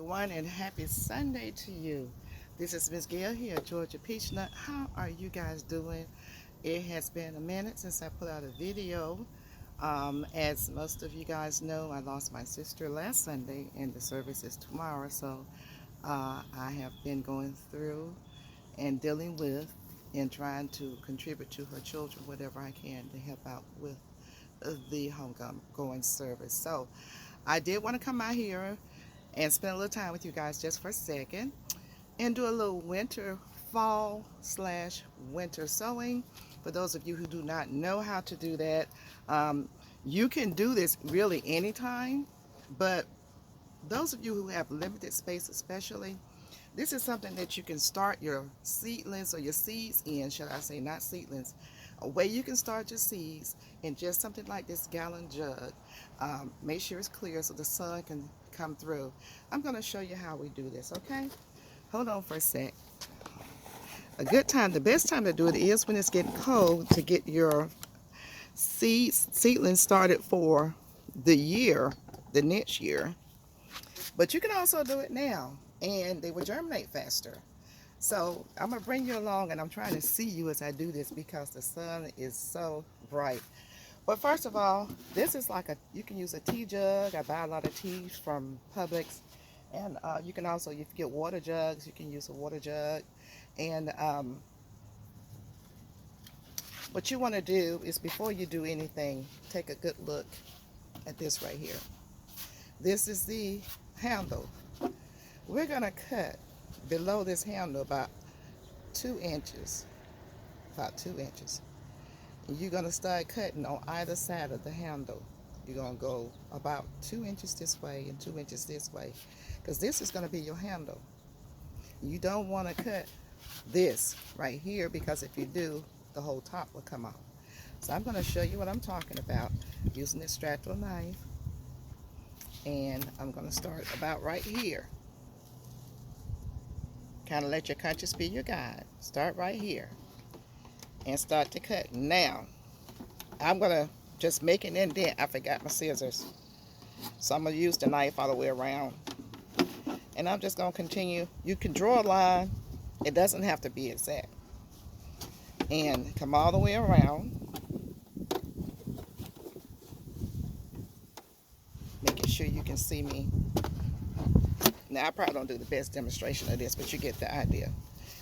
everyone, and happy Sunday to you. This is Miss Gail here at Georgia Peachnut. How are you guys doing? It has been a minute since I put out a video. As most of you guys know, I lost my sister last Sunday and the service is tomorrow. So I have been going through and dealing with and trying to contribute to her children whatever I can to help out with the homegoing service. So I did want to come out here and spend a little time with you guys just for a second and do a little fall/winter sowing. For those of you who do not know how to do that, you can do this really anytime, but those of you who have limited space especially, this is something that you can start your seedlings or your seeds in, should I say, not seedlings. A way you can start your seeds in just something like this gallon jug. Make sure it's clear so the sun can come through. I'm going to show you how we do this, okay? Hold on for a sec. A good time, the best time to do it is when it's getting cold to get your seedlings started for the year, the next year. But you can also do it now, and they will germinate faster. So I'm going to bring you along, and I'm trying to see you as I do this because the sun is so bright. But first of all, this is like you can use a tea jug. I buy a lot of teas from Publix. And you can also, if you get water jugs, you can use a water jug. And what you want to do is, before you do anything, take a good look at this right here. This is the handle. We're going to cut below this handle about 2 inches. About 2 inches. You're going to start cutting on either side of the handle. You're going to go about 2 inches this way and 2 inches this way, because this is going to be your handle. You don't want to cut this right here, because if you do, the whole top will come off. So I'm going to show you what I'm talking about using this straddle knife, and I'm going to start about right here. Kind of let your conscience be your guide. Start right here and start to cut. Now, I'm going to just make an indent. I forgot my scissors, so I'm going to use the knife all the way around. And I'm just going to continue. You can draw a line. It doesn't have to be exact. And come all the way around, making sure you can see me. Now, I probably don't do the best demonstration of this, but you get the idea.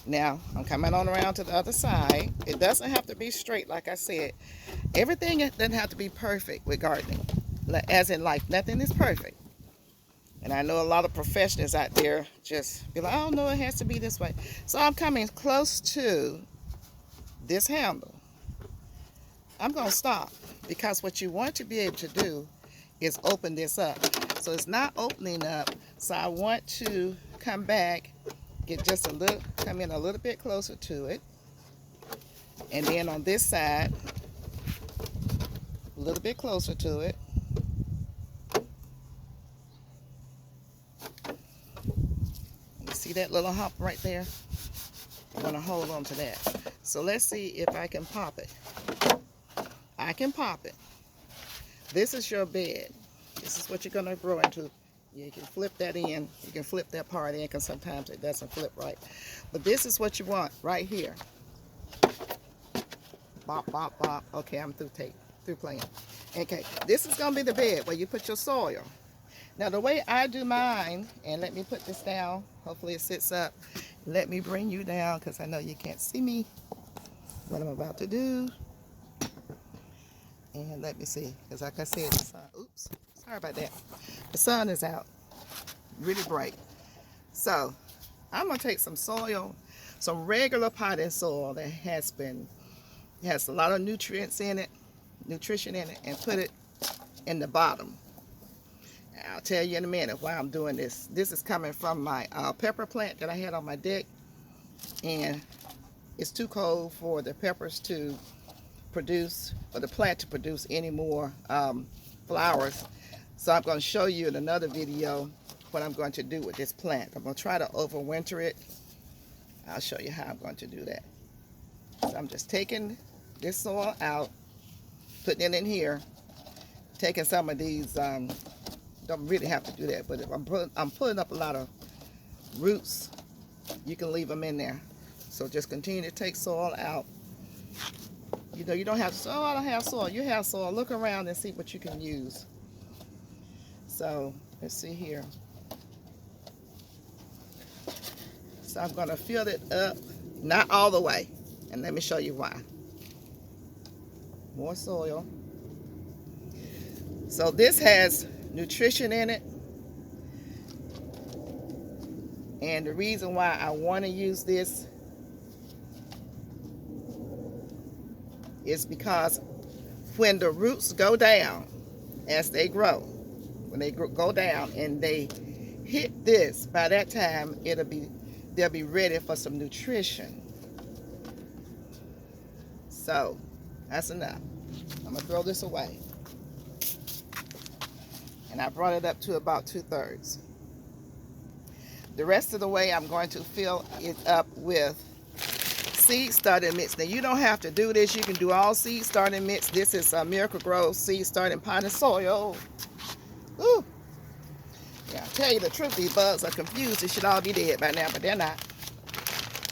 Now, I'm coming on around to the other side. It doesn't have to be straight, like I said. Everything doesn't have to be perfect with gardening. As in life, nothing is perfect. And I know a lot of professionals out there just be like, oh, no, it has to be this way. So I'm coming close to this handle. I'm going to stop, because what you want to be able to do is open this up. So it's not opening up. So I want to come back, get just a little, come in a little bit closer to it. And then on this side, a little bit closer to it. You see that little hump right there? I'm going to hold on to that. So let's see if I can pop it. I can pop it. This is your bed. This is what you're going to grow into. You can flip that in. You can flip that part in, because sometimes it doesn't flip right. But this is what you want right here. Bop, bop, bop. Okay, I'm through playing. Okay, this is going to be the bed where you put your soil. Now, the way I do mine, and let me put this down. Hopefully it sits up. Let me bring you down, because I know you can't see me, what I'm about to do. And let me see, because like I said, the sun, oops, sorry about that. The sun is out, really bright. So I'm going to take some soil, some regular potting soil that has a lot of nutrition in it, and put it in the bottom. I'll tell you in a minute why I'm doing this. This is coming from my pepper plant that I had on my deck, and it's too cold for the peppers to produce, or the plant to produce any more flowers. So I'm going to show you in another video what I'm going to do with this plant. I'm going to try to overwinter it. I'll show you how I'm going to do that. So I'm just taking this soil out, putting it in here, taking some of these don't really have to do that, but if I'm putting up a lot of roots, you can leave them in there. So just continue to take soil out. You know, you don't have to say, oh, I don't have soil. You have soil. Look around and see what you can use. So let's see here. So I'm going to fill it up, not all the way. And let me show you why. More soil. So this has nutrition in it. And the reason why I want to use this is because when the roots go down, as they grow, when they go down and they hit this, by that time they'll be ready for some nutrition. So that's enough. I'm gonna throw this away. And I brought it up to about 2/3. The rest of the way, I'm going to fill it up with seed starting mix. Now, you don't have to do this. You can do all seed starting mix. This is a Miracle Grow seed starting potting soil. Ooh. Yeah, I tell you the truth, these bugs are confused. They should all be dead by now, but they're not.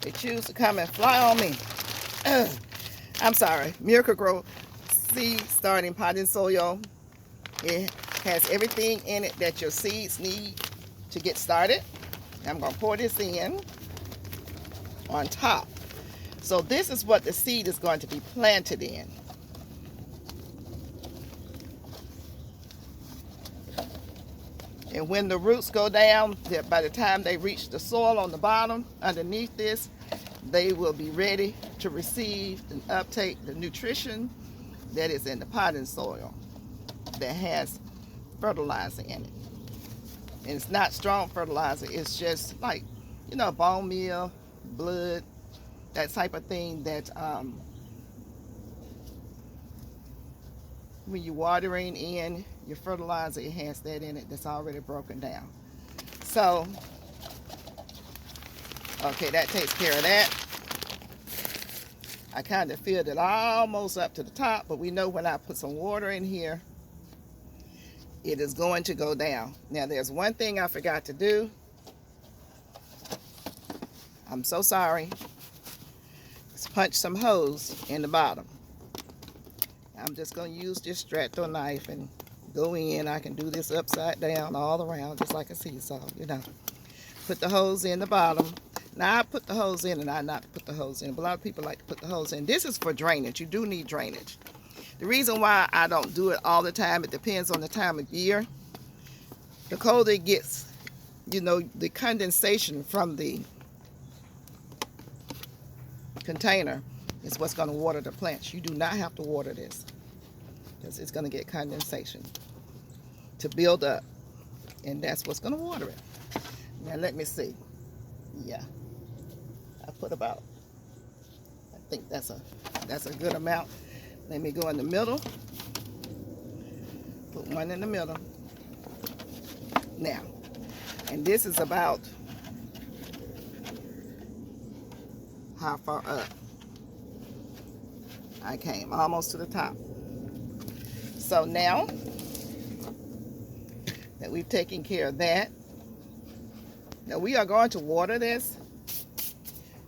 They choose to come and fly on me. Ugh. I'm sorry. Miracle Grow seed starting potting soil. It has everything in it that your seeds need to get started. I'm going to pour this in on top. So this is what the seed is going to be planted in. And when the roots go down, by the time they reach the soil on the bottom underneath this, they will be ready to receive and uptake the nutrition that is in the potting soil that has fertilizer in it. And it's not strong fertilizer. It's just like, you know, bone meal, blood, that type of thing that when you're watering in your fertilizer, it has that in it that's already broken down. So, okay, that takes care of that. I kind of filled it almost up to the top, but we know when I put some water in here, it is going to go down. Now, there's one thing I forgot to do. I'm so sorry. Let's punch some holes in the bottom. I'm just going to use this Strato knife and go in. I can do this upside down all around, just like a seesaw, you know. Put the holes in the bottom. Now, I put the holes in and I not put the holes in. But a lot of people like to put the holes in. This is for drainage. You do need drainage. The reason why I don't do it all the time, it depends on the time of year. The colder it gets, you know, the condensation from the container is what's going to water the plants. You do not have to water this because it's going to get condensation to build up, and that's what's going to water it. Now, let me see. Yeah, I put about, I think that's a good amount. Let me go in the middle. Put one in the middle. Now, and this is about how far up I came, almost to the top. So now that we've taken care of that, now we are going to water this,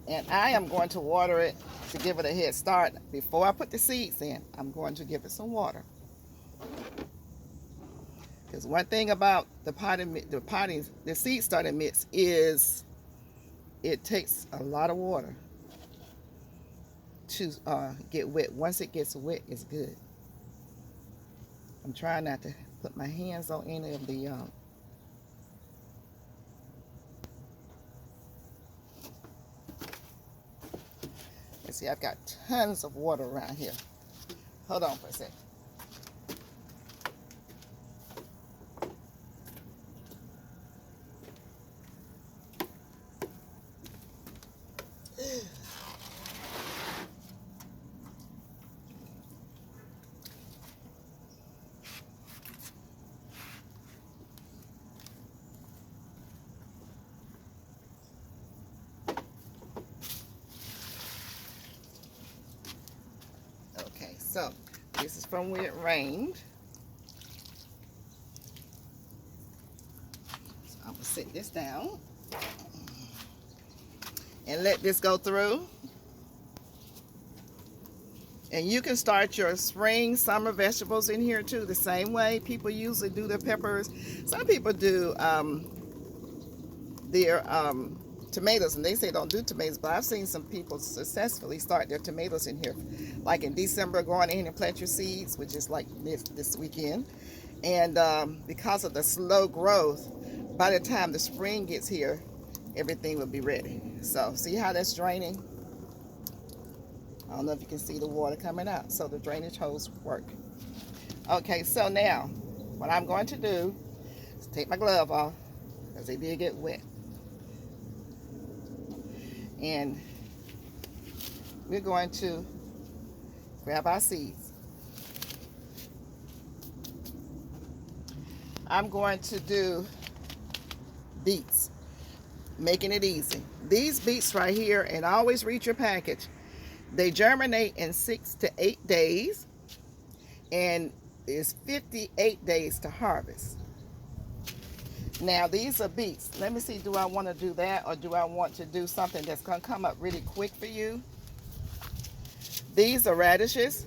and I am going to water it to give it a head start. Before I put the seeds in, I'm going to give it some water. Because one thing about the seed starting mix is it takes a lot of water to get wet. Once it gets wet, it's good. I'm trying not to put my hands on any of the let's see, I've got tons of water around here. Hold on for a second. So, this is from where it rained. set this down and let this go through. And you can start your spring, summer vegetables in here too, the same way people usually do their peppers. Some people do their tomatoes, and they say don't do tomatoes, but I've seen some people successfully start their tomatoes in here. Like in December, go on in and plant your seeds, which is like this weekend. And because of the slow growth, by the time the spring gets here, everything will be ready. So see how that's draining? I don't know if you can see the water coming out. So the drainage hose work. Okay, so now what I'm going to do is take my glove off because they did get wet. And we're going to grab our seeds. I'm going to do beets, making it easy. These beets right here, and always read your package. They germinate in 6 to 8 days, and it's 58 days to harvest. Now these are beets. Let me see, do I want to do that, or do I want to do something that's going to come up really quick for you? These are radishes,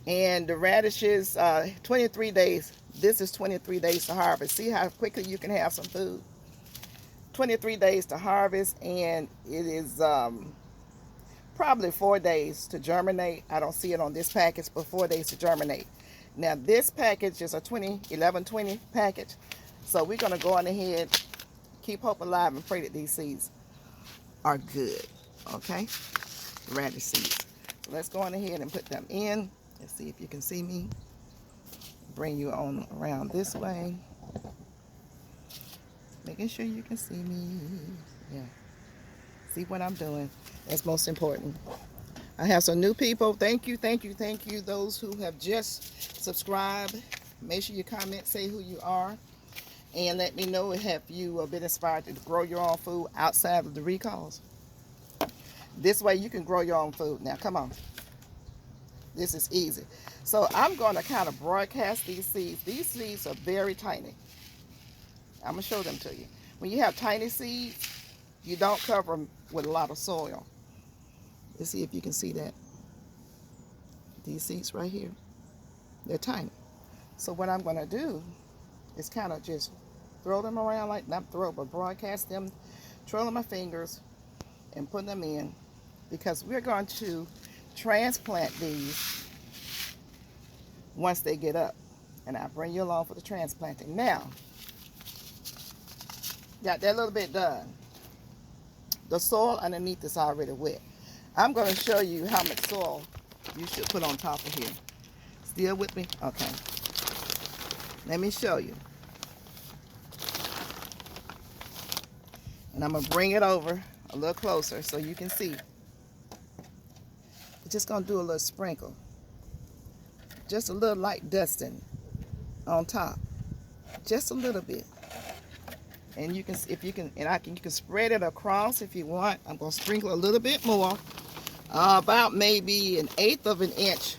and the radishes, 23 days. This is 23 days to harvest. See how quickly you can have some food? 23 days to harvest, and it is probably 4 days to germinate. I don't see it on this package, but 4 days to germinate. Now this package is a 11-20 package. So we're going to go on ahead, keep hope alive, and pray that these seeds are good. Okay? Radish seeds. So let's go on ahead and put them in. Let's see if you can see me. Bring you on around this way. Making sure you can see me. Yeah. See what I'm doing. That's most important. I have some new people. Thank you, thank you, thank you. Those who have just subscribed. Make sure you comment, say who you are, and let me know if you been inspired to grow your own food outside of the recalls. This way you can grow your own food. Now, come on. This is easy. So I'm going to kind of broadcast these seeds. These seeds are very tiny. I'm going to show them to you. When you have tiny seeds, you don't cover them with a lot of soil. Let's see if you can see that. These seeds right here, they're tiny. So what I'm going to do is kind of just throw them around, like not throw, but broadcast them, twirling my fingers and put them in, because we're going to transplant these once they get up. And I'll bring you along for the transplanting. Now, got that little bit done. The soil underneath is already wet. I'm going to show you how much soil you should put on top of here. Still with me? Okay. Let me show you. And I'm going to bring it over a little closer so you can see. We're just going to do a little sprinkle. Just a little light dusting on top. Just a little bit. And you can, if you can, and you can spread it across if you want. I'm going to sprinkle a little bit more. About maybe 1/8 of an inch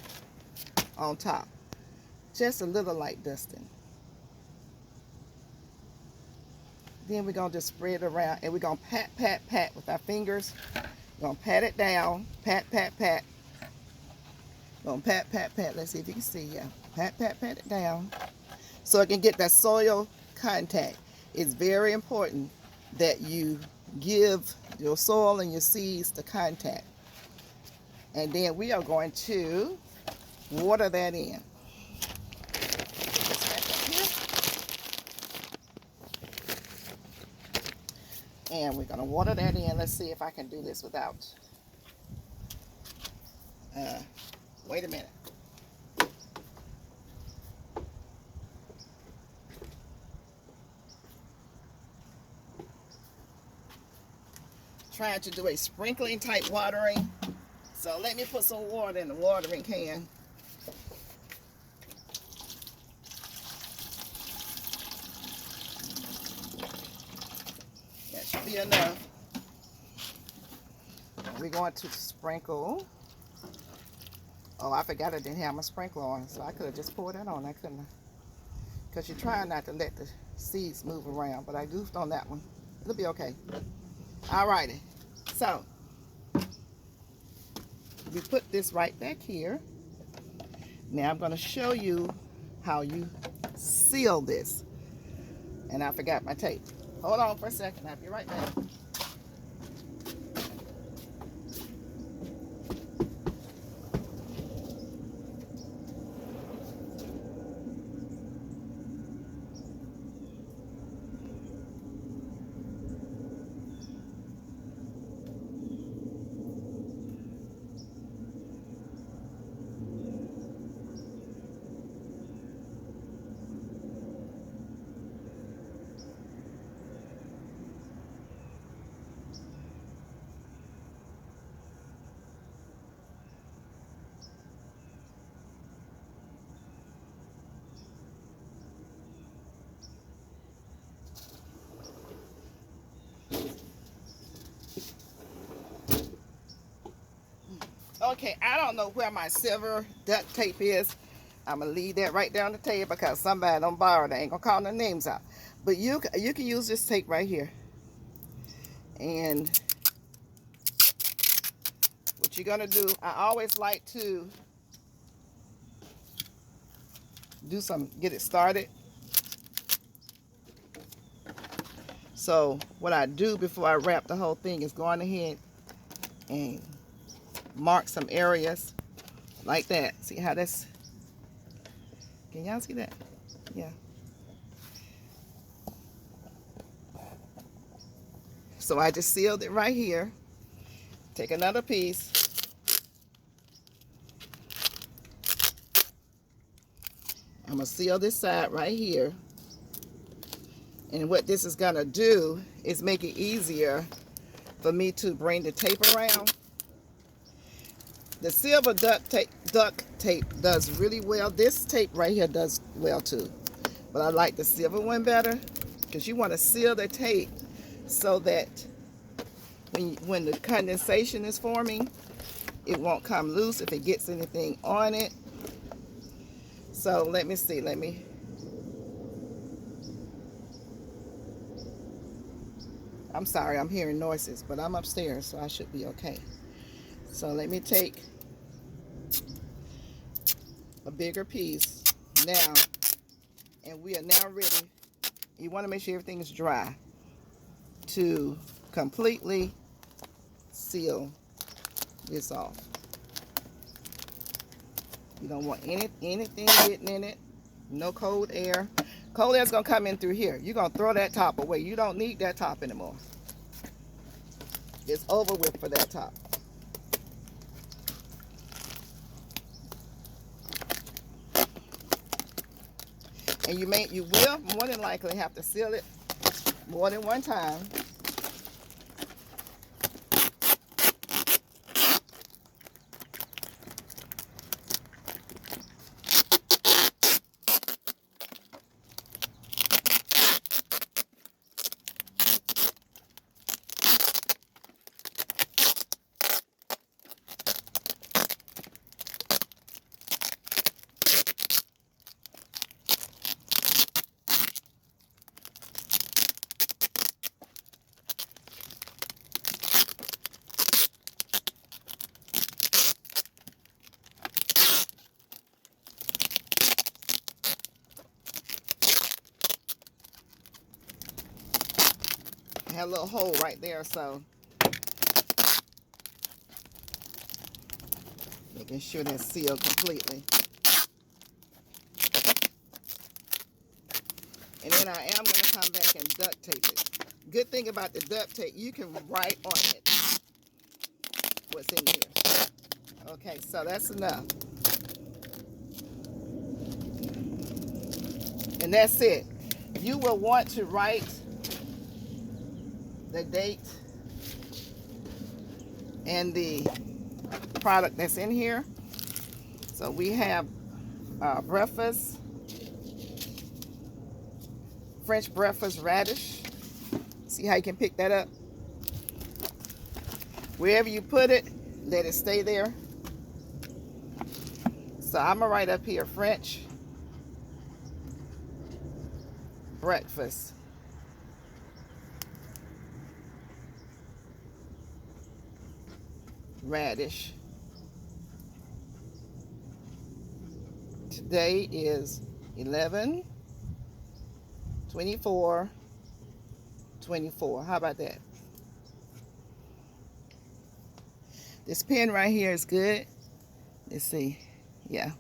on top. Just a little light dusting. Then we're going to just spread it around, and we're going to pat, pat, pat with our fingers. We're going to pat it down. Pat, pat, pat. We're going to pat, pat, pat. Let's see if you can see. Yeah. Pat, pat, pat it down so it can get that soil contact. It's very important that you give your soil and your seeds the contact. And then we are going to water that in. And we're going to water that in. Let's see if I can do this without. Wait a minute. Trying to do a sprinkling type watering. So let me put some water in the watering can. That should be enough. We're going to sprinkle. Oh, I forgot I didn't have my sprinkler on, so I could have just poured it on. I because you're trying not to let the seeds move around, but I goofed on that one. It'll be okay. Alrighty, so we put this right back here. Now I'm going to show you how you seal this. And I forgot my tape. Hold on for a second. I'll be right back. Okay, I don't know where my silver duct tape is. I'm gonna leave that right down the table because somebody don't borrow it. I ain't gonna call their names out. But you can use this tape right here. And what you're gonna do, I always like to get it started. So what I do before I wrap the whole thing is go on ahead and mark some areas like that. See how that's, can y'all see that? Yeah. So I just sealed it right here. Take another piece. I'm gonna seal this side right here. And what this is gonna do is make it easier for me to bring the tape around. The silver duct tape does really well. This tape right here does well too. But I like the silver one better because you want to seal the tape so that when the condensation is forming, it won't come loose if it gets anything on it. So let me see. I'm sorry, I'm hearing noises, but I'm upstairs, so I should be okay. So let me take a bigger piece now, and we are now ready. You want to make sure everything is dry to completely seal this off. You don't want anything getting in it. No cold air. Cold air is going to come in through here. You're going to throw that top away. You don't need that top anymore. It's over with for that top. And you will more than likely have to seal it more than one time. Had a little hole right there, so making sure that's sealed completely. And then I am going to come back and duct tape it. Good thing about the duct tape, you can write on it what's in here. Okay, so that's enough. And that's it. You will want to write the date and the product that's in here. So we have breakfast, French breakfast radish. See how you can pick that up? Wherever you put it, let it stay there. So I'm gonna write up here French breakfast. Radish. Today is 11/24/24. How about that? This pen right here is good. Let's see. Yeah.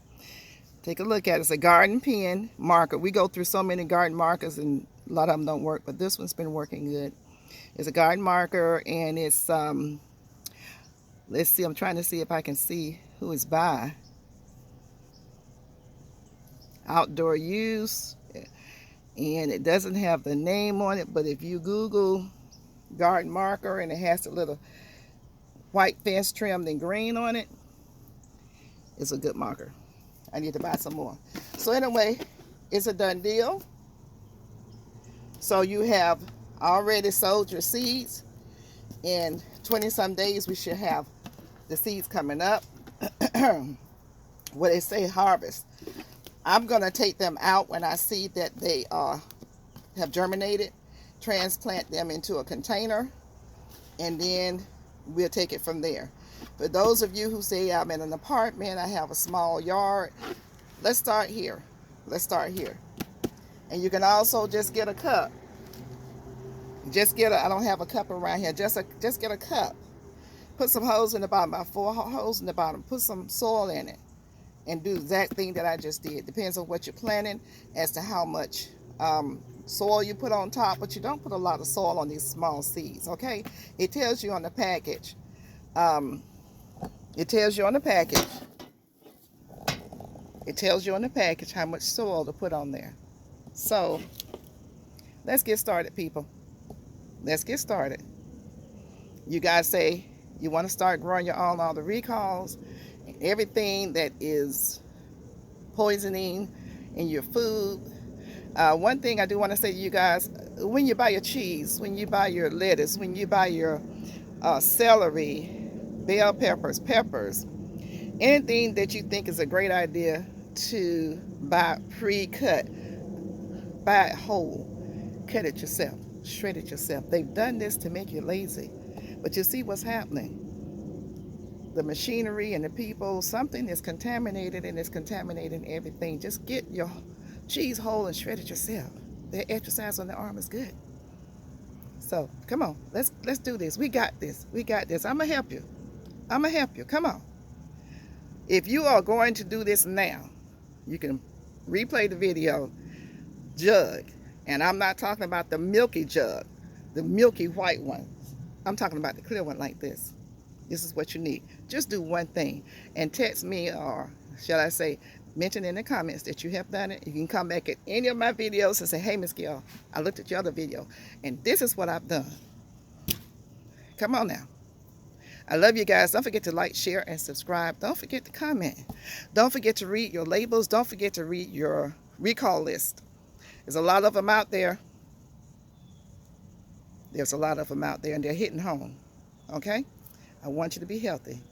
Take a look at it. It's a garden pen marker. We go through so many garden markers and a lot of them don't work, but this one's been working good. It's a garden marker and it's, let's see, I'm trying to see if I can see who it's by. Outdoor use. And it doesn't have the name on it, but if you Google garden marker and it has a little white fence trimmed in green on it, it's a good marker. I need to buy some more. So anyway, it's a done deal. So you have already sowed your seeds. In 20 some days we should have the seeds coming up. What they say, harvest. I'm going to take them out when I see that they have germinated, transplant them into a container, and then we'll take it from there. For those of you who say, I'm in an apartment, I have a small yard, let's start here. Let's start here. And you can also just get a cup. Just get I don't have a cup around here, just get a cup. Put some holes in the bottom, about 4 holes in the bottom. Put some soil in it and do the exact thing that I just did. Depends on what you're planting as to how much soil you put on top, but you don't put a lot of soil on these small seeds, okay? It tells you on the package. It tells you on the package. It tells you on the package how much soil to put on there. So, let's get started, people. Let's get started. You guys say you want to start growing your own, all the recalls, and everything that is poisoning in your food. One thing I do want to say to you guys, when you buy your cheese, when you buy your lettuce, when you buy your celery, bell peppers, anything that you think is a great idea to buy pre-cut, buy it whole, cut it yourself, shred it yourself. They've done this to make you lazy, but you see what's happening. The machinery and the people, something is contaminated and it's contaminating everything. Just get your cheese whole and shred it yourself. The exercise on the arm is good. So come on, let's do this. We got this. We got this. I'm gonna help you. I'm gonna help you. Come on. If you are going to do this now, you can replay the video. Jug, and I'm not talking about the milky jug, the milky white one. I'm talking about the clear one like this. This is what you need. Just do one thing and text me, or shall I say, mention in the comments that you have done it. You can come back at any of my videos and say, hey, Miss Gail, I looked at your other video and this is what I've done. Come on now. I love you guys. Don't forget to like, share, and subscribe. Don't forget to comment. Don't forget to read your labels. Don't forget to read your recall list. There's a lot of them out there. There's a lot of them out there, and they're hitting home. Okay? I want you to be healthy.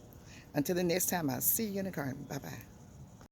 Until the next time, I'll see you in the garden. Bye-bye.